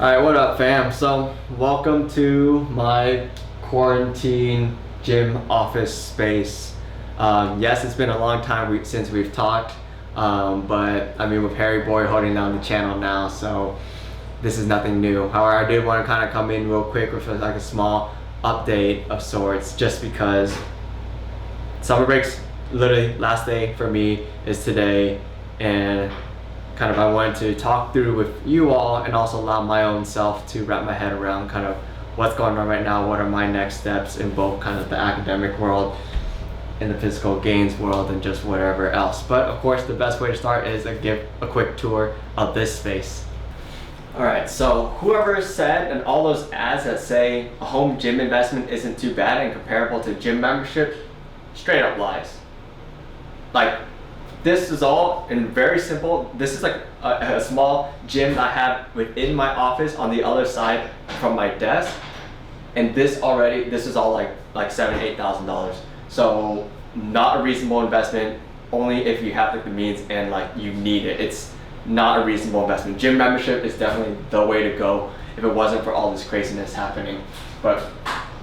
Alright, what up fam? So, welcome to my quarantine gym office space. Yes, it's been a long time since we've talked, but I mean with Harry Boy holding down the channel now, so this is nothing new. However, I did want to kind of come in real quick with like a small update of sorts, just because summer breaks, literally last day for me is today, and kind of I wanted to talk through with you all and also allow my own self to wrap my head around kind of what's going on right now, what are my next steps in both kind of the academic world, in the physical gains world, and just whatever else. But of course, the best way to start is to give a quick tour of this space. Alright, so whoever said in all those ads that say a home gym investment isn't too bad and comparable to gym membership, straight up lies. Like, this is all in very simple. This is like a small gym that I have within my office on the other side from my desk, and this is all like $7,000-8,000. So not a reasonable investment. Only if you have like the means and like you need it. It's not a reasonable investment. Gym membership is definitely the way to go if it wasn't for all this craziness happening. But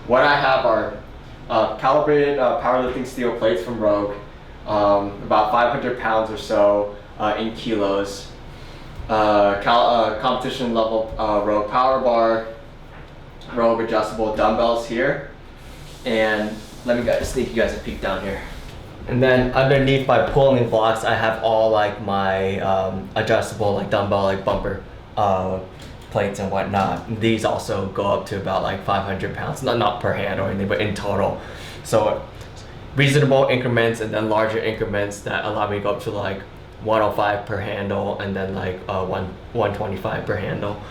what I have are calibrated powerlifting steel plates from Rogue. About 500 pounds or so in kilos. Competition level Rogue power bar, Rogue adjustable dumbbells here, and let me sneak you guys a peek down here. And then underneath my pulling blocks, I have all like my adjustable like dumbbell like bumper plates and whatnot. These also go up to about like 500 pounds, not per hand or anything, but in total. So reasonable increments and then larger increments that allow me to go up to like 105 per handle and then like 125 per handle.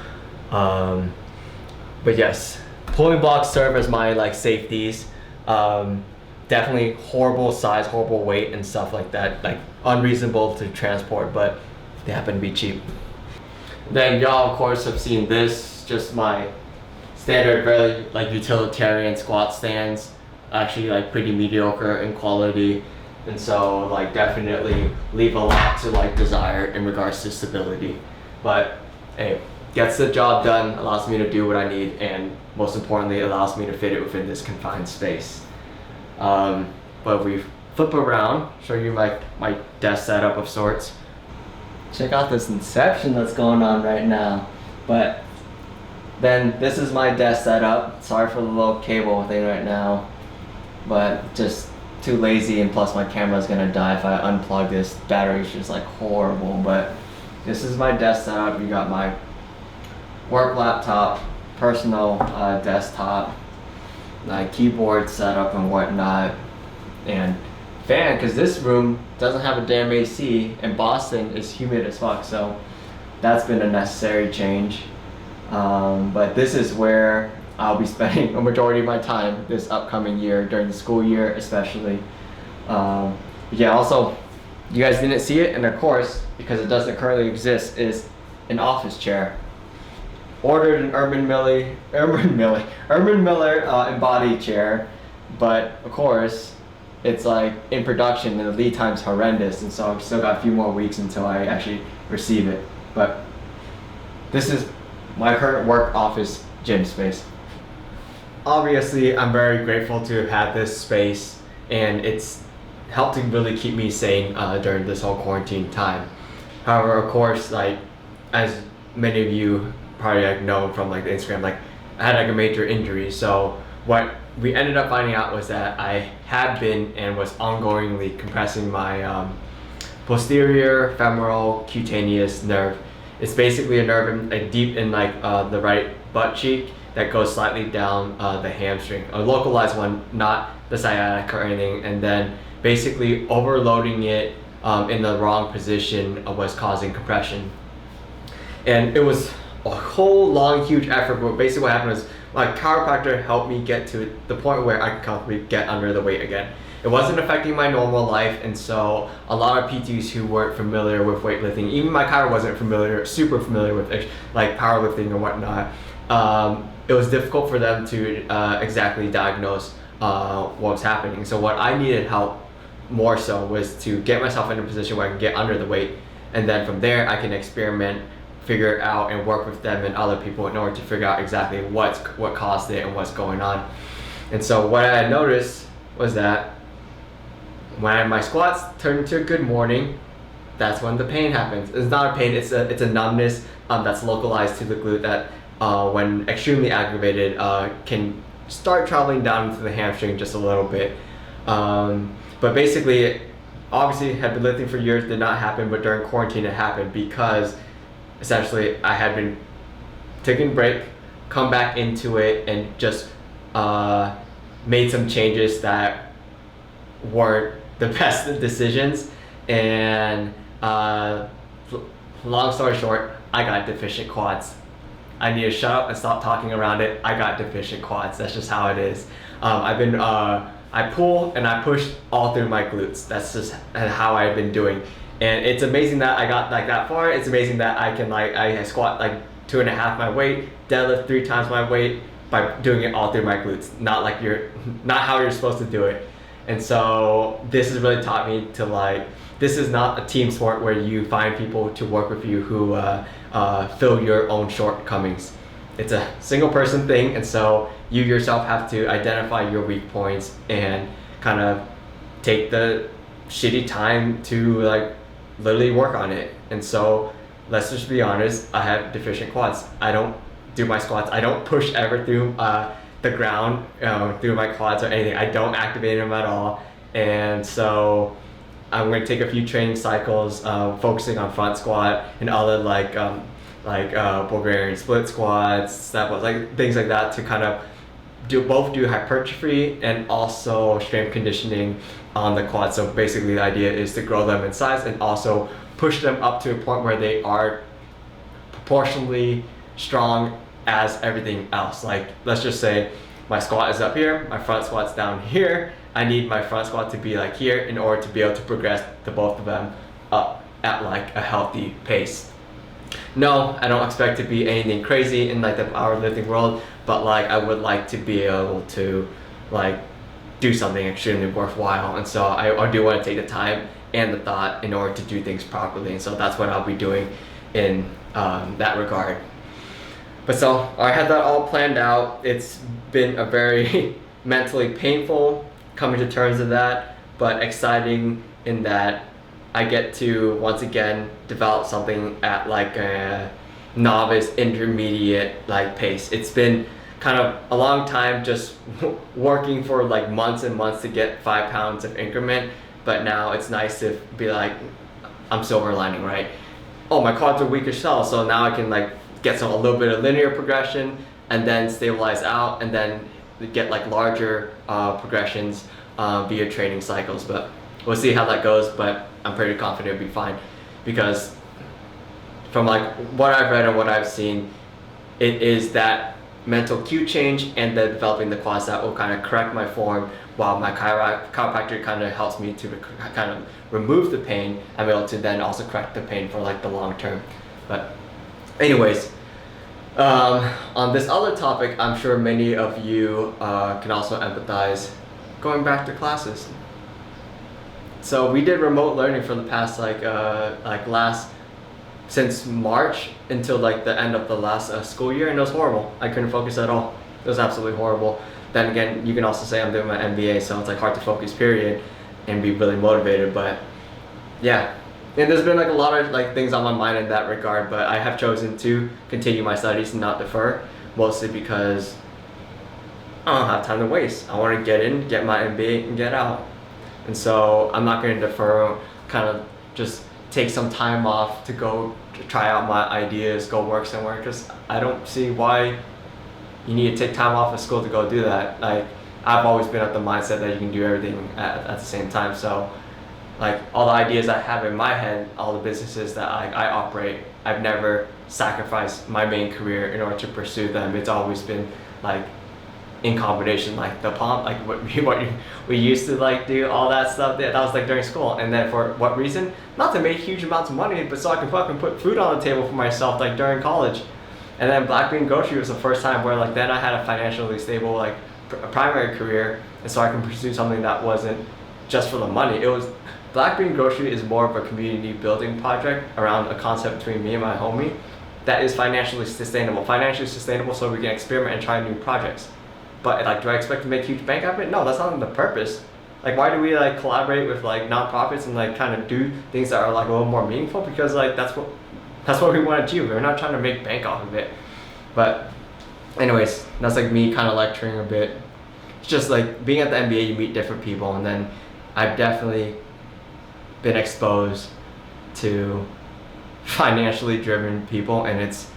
But yes, pulling blocks serve as my like safeties. Definitely horrible size, horrible weight and stuff like that, like unreasonable to transport, but they happen to be cheap. Then y'all of course have seen this, just my standard very like utilitarian squat stands. Actually like pretty mediocre in quality, and so like definitely leave a lot to like desire in regards to stability, but hey, gets the job done, allows me to do what I need, and most importantly allows me to fit it within this confined space. But if we flip around, show you my desk setup of sorts. Check out this inception that's going on right now. But then this is my desk setup. Sorry for the little cable thing right now, but just too lazy, and plus my camera's gonna die if I unplug this. Battery's just like horrible. But this is my desk setup. You got my work laptop, personal desktop, my keyboard setup and whatnot, and fan, because this room doesn't have a damn AC and Boston is humid as fuck, so that's been a necessary change. But this is where I'll be spending a majority of my time this upcoming year, during the school year especially. Yeah, also, you guys didn't see it, and of course, because it doesn't currently exist, is an office chair. Ordered an Urban Miller embodied chair, but of course, it's like in production and the lead time's horrendous, and so I've still got a few more weeks until I actually receive it. But this is my current work office gym space. Obviously, I'm very grateful to have had this space, and it's helped to really keep me sane during this whole quarantine time. However, of course, like as many of you probably like know from like the Instagram, like I had like a major injury. So what we ended up finding out was that I had been and was ongoingly compressing my posterior femoral cutaneous nerve. It's basically a nerve deep in like the right butt cheek that goes slightly down the hamstring, a localized one, not the sciatic or anything, and then basically overloading it in the wrong position was causing compression. And it was a whole long huge effort, but basically what happened was my chiropractor helped me get to the point where I could comfortably get under the weight again. It wasn't affecting my normal life, and so a lot of PTs who weren't familiar with weightlifting, even my chiro wasn't super familiar with like powerlifting and whatnot, it was difficult for them to exactly diagnose what was happening. So what I needed help more so was to get myself in a position where I can get under the weight, and then from there I can experiment figure it out and work with them and other people in order to figure out exactly what caused it and what's going on. And so what I noticed was that when my squats turn into a good morning, that's when the pain happens. It's not a pain, it's a numbness that's localized to the glute that when extremely aggravated can start traveling down into the hamstring just a little bit. But basically, obviously had been lifting for years, did not happen, but during quarantine it happened because essentially I had been taking a break, come back into it, and just made some changes that weren't the best decisions. And long story short, I got deficient quads. I need to shut up and stop talking around it. I got deficient quads. That's just how it is. I pull and I push all through my glutes. That's just how I've been doing. And it's amazing that I got like that far. It's amazing that I can I squat like 2.5 my weight, deadlift 3 times my weight by doing it all through my glutes. Not how you're supposed to do it. And so this has really taught me to this is not a team sport where you find people to work with you who fill your own shortcomings. It's a single person thing, and so you yourself have to identify your weak points and kind of take the shitty time to literally work on it. And so let's just be honest, I have deficient quads. I don't do my squats, I don't push ever through the ground through my quads or anything. I don't activate them at all. And so I'm going to take a few training cycles focusing on front squat and other Bulgarian split squats, step ups, things like that to kind of do hypertrophy and also strength conditioning on the quads. So basically the idea is to grow them in size and also push them up to a point where they are proportionally strong as everything else. Let's just say my squat is up here, my front squat's down here. I need my front squat to be here in order to be able to progress the both of them up at a healthy pace. No, I don't expect to be anything crazy in the powerlifting world, but I would like to be able to do something extremely worthwhile. And so I do want to take the time and the thought in order to do things properly. And so that's what I'll be doing in that regard. But so I had that all planned out. It's been a very mentally painful coming to terms with that, but exciting in that I get to once again develop something at a novice intermediate pace. It's been kind of a long time just working for months and months to get 5 pounds of increment, but now it's nice to be I'm silver lining, right? Oh, my quads are weak as hell, so now I can get a little bit of linear progression and then stabilize out and then get larger progressions via training cycles. But we'll see how that goes, but I'm pretty confident it'll be fine because from what I've read and what I've seen, it is that mental cue change and the developing the quads that will kind of correct my form, while my chiropractor kind of helps me to kind of remove the pain. I'm able to then also correct the pain for the long term. But anyways, on this other topic, I'm sure many of you can also empathize going back to classes. So we did remote learning for the past since March until the end of the last school year, and it was horrible. I couldn't focus at all. It was absolutely horrible. Then again, you can also say I'm doing my MBA, so it's hard to focus period and be really motivated. But yeah, and there's been a lot of things on my mind in that regard, but I have chosen to continue my studies and not defer, mostly because I don't have time to waste. I want to get in, get my MBA, and get out. And so I'm not going to defer, kind of just take some time off to go to try out my ideas, go work somewhere, because I don't see why you need to take time off of school to go do that. I've always been at the mindset that you can do everything at the same time. So all the ideas I have in my head, all the businesses that I operate, I've never sacrificed my main career in order to pursue them. It's always been in combination, the Pomp, what we used to do, all that stuff. That was during school. And then for what reason? Not to make huge amounts of money, but so I can fucking put food on the table for myself during college. And then Black Bean Grocery was the first time where then I had a financially stable primary career, and so I can pursue something that wasn't just for the money. It was Black Bean Grocery is more of a community building project around a concept between me and my homie, that is financially sustainable. Financially sustainable so we can experiment and try new projects. But like, do I expect to make huge bank out of it? No, that's not the purpose. Like, why do we like collaborate with like nonprofits and like kind of do things that are like a little more meaningful? Because like that's what we want to achieve. We're not trying to make bank off of it. But anyways, that's like me kind of lecturing a bit. It's just like being at the NBA, you meet different people, and then I've definitely been exposed to financially driven people, and it's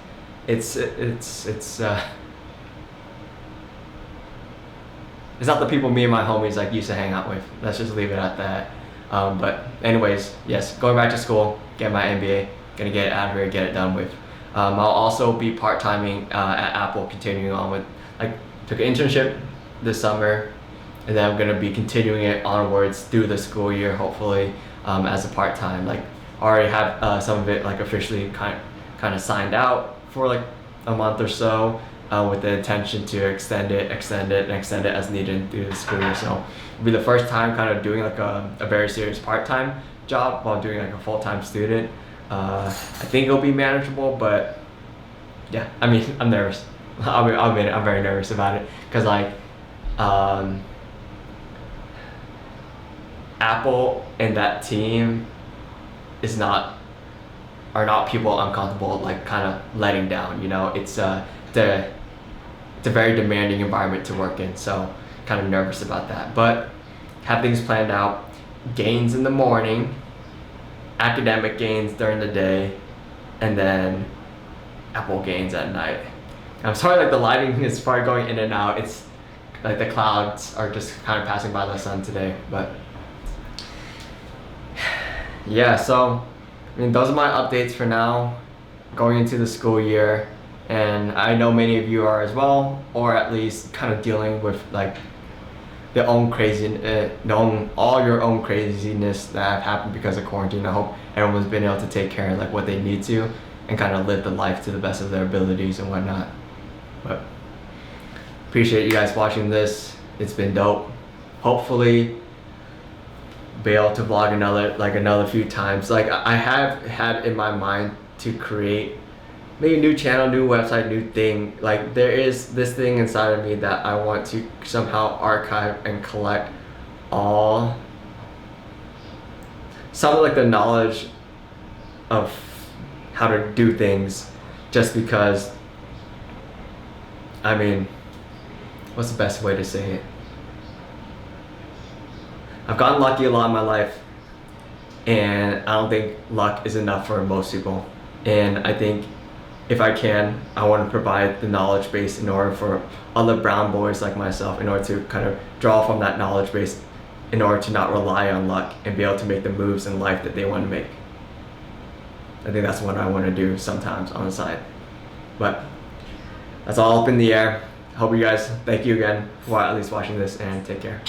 not the people me and my homies like used to hang out with. Let's just leave it at that. But anyways, yes, going back to school, get my MBA, gonna get it out of here, get it done with. I'll also be part-timing at Apple, continuing on with, like, took an internship this summer, and then I'm gonna be continuing it onwards through the school year, hopefully, as a part-time. Like, already have some of it like officially kind of signed out for like a month or so, with the intention to extend it as needed through the school year. So it'll be the first time kind of doing like a very serious part-time job while doing like a full-time student. I think it'll be manageable, but yeah, I mean, I'm nervous. I'll admit it, I'm very nervous about it, because like Apple and that team are not people I'm comfortable like kind of letting down, you know. It's a very demanding environment to work in, so kind of nervous about that. But have things planned out, gains in the morning, academic gains during the day, and then Apple gains at night. I'm sorry, like the lighting is probably going in and out. It's like the clouds are just kind of passing by the sun today, but yeah, so I mean, those are my updates for now, going into the school year. And I know many of you are as well, or at least kind of dealing with like the own all your own craziness that have happened because of quarantine. I hope everyone's been able to take care of like what they need to and kind of live the life to the best of their abilities and whatnot. But appreciate you guys watching this. It's been dope. Hopefully be able to vlog another few times. Like, I have had in my mind to create maybe a new channel, new website, new thing. Like, there is this thing inside of me that I want to somehow archive and collect some of like the knowledge of how to do things, just because, I mean, what's the best way to say it? I've gotten lucky a lot in my life, and I don't think luck is enough for most people. And I think if I can, I want to provide the knowledge base in order for other brown boys like myself, in order to kind of draw from that knowledge base, in order to not rely on luck and be able to make the moves in life that they want to make. I think that's what I want to do sometimes on the side. But that's all up in the air. Hope you guys, thank you again for at least watching this, and take care.